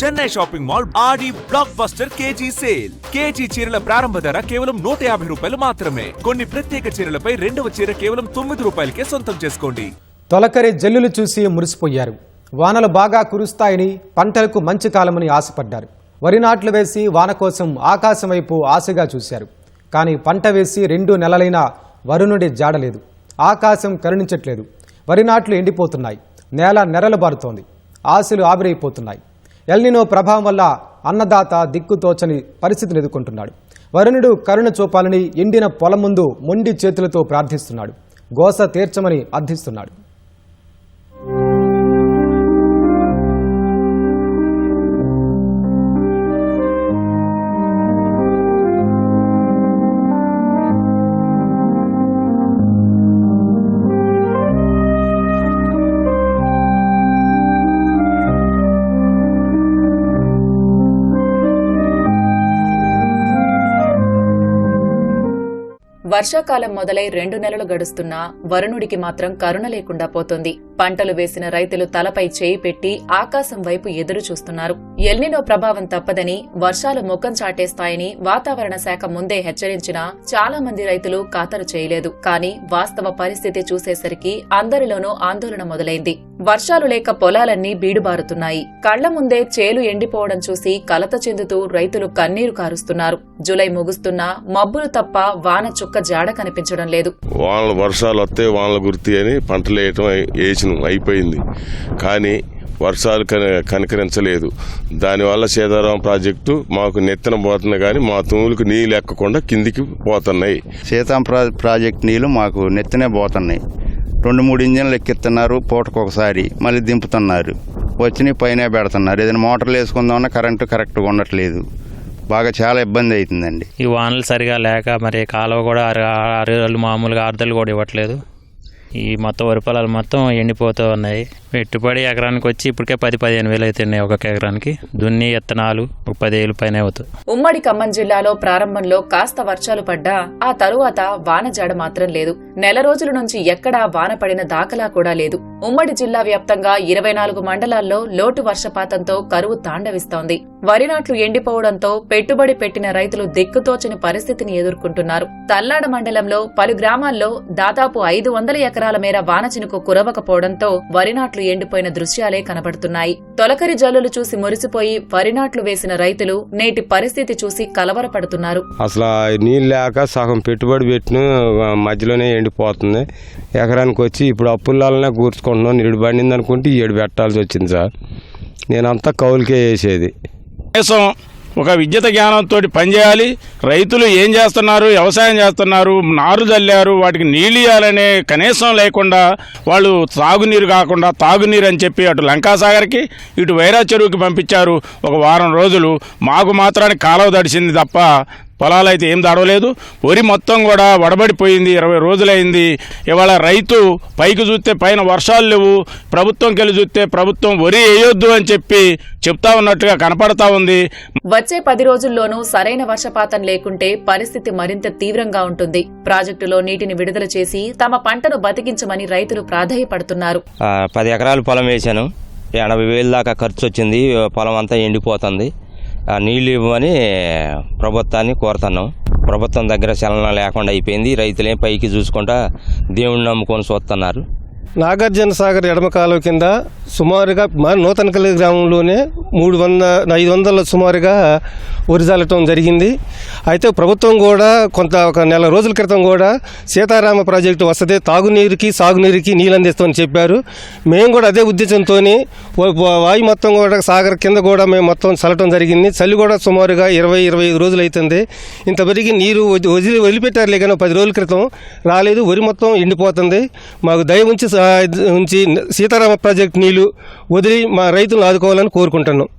Chennai shopping mall Aadi blockbuster KG sale. KG చీరల ప్రారంభ ధర కేవలం 150 రూపాయలు మాత్రమే. కొన్ని ప్రత్యేక చీరలపై రెండవ చీర కేవలం 9 రూపాయలకే సొంతం చేసుకోండి. తొలకరి జల్లులు చూసి మురిసిపోయారు. వానలు బాగా కురుస్తాయని, పంటలకు మంచి కాలమని ఆశపడ్డారు. వరి నాట్లు వేసి వాన కోసం ఆకాశం వైపు ఆశగా చూశారు. కానీ పంట వేసి 2 నెలలైనా వరుణుడి జాడలేదు. ఆకాశం కరుణించట్లేదు. వరి నాట్లు ఎండిపోతున్నాయి. నేల నెరలు బారుతోంది. ఆశలు ఆవిరైపోతున్నాయి. ఎల్నినో ప్రభావం వల్ల అన్నదాత దిక్కుతోచని పరిస్థితిని ఎదుర్కొంటున్నాడు. వరుణుడు కరుణ చూపాలని ఎండిన పొలం ముందు మొండి చేతులతో ప్రార్థిస్తున్నాడు. గోస తీర్చమని అర్థిస్తున్నాడు. వర్షాకాలం మొదలై 2 నెలలు గడుస్తున్నా వరుణుడికి మాత్రం కరుణ లేకుండా పోతోంది. పంటలు వేసిన రైతులు తలపై చేయి పెట్టి ఆకాశం వైపు ఎదురు చూస్తున్నారు. ఎల్నినో ప్రభావం తప్పదని, వర్షాలు ముఖం చాటేస్తాయని వాతావరణ శాఖ ముందే హెచ్చరించినా చాలా మంది రైతులు ఖాతరు చేయలేదు. కానీ వాస్తవ పరిస్థితి చూసేసరికి అందరిలోనూ ఆందోళన మొదలైంది. వర్షాలు లేక పొలాలన్నీ బీడుబారుతున్నాయి. కళ్ల ముందే చేలు ఎండిపోవడం చూసి కలత చెందుతూ రైతులు కన్నీరు కారుస్తున్నారు. జులై ముగుస్తున్నా మబ్బులు తప్ప వాన చుక్క జాడ కనిపించడం లేదు. వర్షాలు వస్తే వానలు గుర్తి అని పంటలు వేయటం అయిపోయింది. కానీ వర్షాలు కనికరించలేదు. దానివల్ల సీతారామ ప్రాజెక్టు మాకు నెత్తిన పోతుంది, కానీ మా తూములకు నీళ్ళు ఎక్కకుండా కిందికి పోతున్నాయి. సీతారామ ప్రాజెక్టు నీళ్లు మాకు నెత్తినే పోతున్నాయి. 2-3 ఇంజన్లు ఎక్కిస్తున్నారు, పూటకొకసారి మళ్ళీ దింపుతున్నారు. వచ్చి పైన పెడుతున్నారు. ఏదైనా మోటార్లు వేసుకుందామన్నా కరెంటు కరెక్ట్గా ఉండట్లేదు. బాగా చాలా ఇబ్బంది అవుతుందండి. ఈ వానలు సరిగా లేక మరి కాలువ కూడా అరలు మామూలుగా అర్ధలు కూడా ఇవ్వట్లేదు. ఈ మొత్తం వరి పొలాలు మొత్తం ఎండిపోతూ ఉన్నాయి. పెట్టుబడి ఎకరానికి వచ్చి ఇప్పటికే 10-15 వేలు అవుతున్నాయి. ఒక ఎకరానికి దున్ని ఎత్తనాలు 10,000 పైన అవుతాయి. ఉమ్మడి ఖమ్మం జిల్లాలో ప్రారంభంలో కాస్త వర్షాలు పడ్డా ఆ తరువాత వాన జాడ మాత్రం లేదు. నెల రోజుల నుంచి ఎక్కడా వాన పడిన దాఖలా కూడా లేదు. ఉమ్మడి జిల్లా వ్యాప్తంగా 24 మండలాల్లో లోటు వర్షపాతంతో కరువు తాండవిస్తోంది. వరి నాట్లు ఎండిపోవడంతో పెట్టుబడి పెట్టిన రైతులు దిక్కుతోచని పరిస్థితిని ఎదుర్కొంటున్నారు. తల్లాడ మండలంలో పలు గ్రామాల్లో దాదాపు 500 ఎకరాల మేర వాన చినుకు కురవకపోవడంతో వరి నాట్లు ఎండిపోయిన దృశ్యాలే కనబడుతున్నాయి. తొలకరి జల్లులు చూసి మురిసిపోయి వరి నాట్లు వేసిన రైతులు నేటి పరిస్థితి చూసి కలవరపడుతున్నారు. అసలు నీళ్ళు లేక సగం పెట్టుబడి పెట్టిన మధ్యలోనే ఎండిపోతుంది. ఎకరానికి వచ్చి ఇప్పుడు అప్పుల్లాలనే కూర్చుకుంటున్నాం. నీడు పండింది అనుకుంటే 7 పెట్టాల్సి వచ్చింది సార్. నేనంతా కౌలుకే వేసేది. ఒక విద్యుత్ జ్ఞానంతో పనిచేయాలి. రైతులు ఏం చేస్తున్నారు, వ్యవసాయం చేస్తున్నారు, నారు చల్లారు, వాటికి నీళ్ళు ఇవ్వాలనే కనీసం లేకుండా వాళ్ళు సాగునీరు కాకుండా తాగునీరు అని చెప్పి అటు లంకాసాగర్కి ఇటు వైరా చెరువుకి పంపించారు. ఒక వారం రోజులు మాకు మాత్రానికి కాలువ తడిసింది తప్ప పొలాలు అయితే ఏం దడవలేదు. వరి మొత్తం కూడా వడబడిపోయింది. 20 రోజులైంది. ఇవాళ రైతు పైకి చూస్తే పైన వర్షాలు లేవు. ప్రభుత్వంకి వెళ్ళి చూస్తే ప్రభుత్వం వరి వేయొద్దు అని చెప్పి చెప్తా ఉన్నట్టుగా కనపడతా ఉంది. వచ్చే 10 రోజుల్లోనూ సరైన వర్షపాతం లేకుంటే పరిస్థితి మరింత తీవ్రంగా ఉంటుంది. ప్రాజెక్టులో నీటిని విడుదల చేసి తమ పంటను బతికించమని రైతులు ప్రాధేయపడుతున్నారు. 10 ఎకరాలు పొలం వేశాను. 80,000 దాకా ఖర్చు వచ్చింది. పొలం అంతా ఎండిపోతుంది. నీళ్ళు ఇవ్వమని ప్రభుత్వాన్ని కోరుతున్నాం. ప్రభుత్వం దగ్గర చలనం లేకుండా అయిపోయింది. రైతులే పైకి చూసుకుంటా దేవుణ్ణి నమ్ముకొని చూస్తున్నారు. నాగార్జున సాగర్ ఎడమ కాలువ కింద సుమారుగా నూతనకల్లి గ్రామంలోనే 500 సుమారుగా వరిజాలటం జరిగింది. అయితే ప్రభుత్వం కూడా ఒక నెల రోజుల క్రితం కూడా సీతారామ ప్రాజెక్టు వస్తే తాగునీరుకి సాగునీరుకి నీళ్ళు అందిస్తామని చెప్పారు. మేము కూడా అదే ఉద్దేశంతో వాయు మొత్తం కూడా సాగర్ కింద కూడా మేము మొత్తం చల్లటం జరిగింది. చలి కూడా సుమారుగా 20-25 రోజులు అవుతుంది. ఇంతవరకు నీరు వదిలిపెట్టారులే కానీ 10 రోజుల క్రితం రాలేదు. వరి మొత్తం ఎండిపోతుంది. మాకు దయ ఉంచి సీతారామ ప్రాజెక్టు నీళ్లు వదిలి మా రైతులను ఆదుకోవాలని కోరుకుంటున్నాం.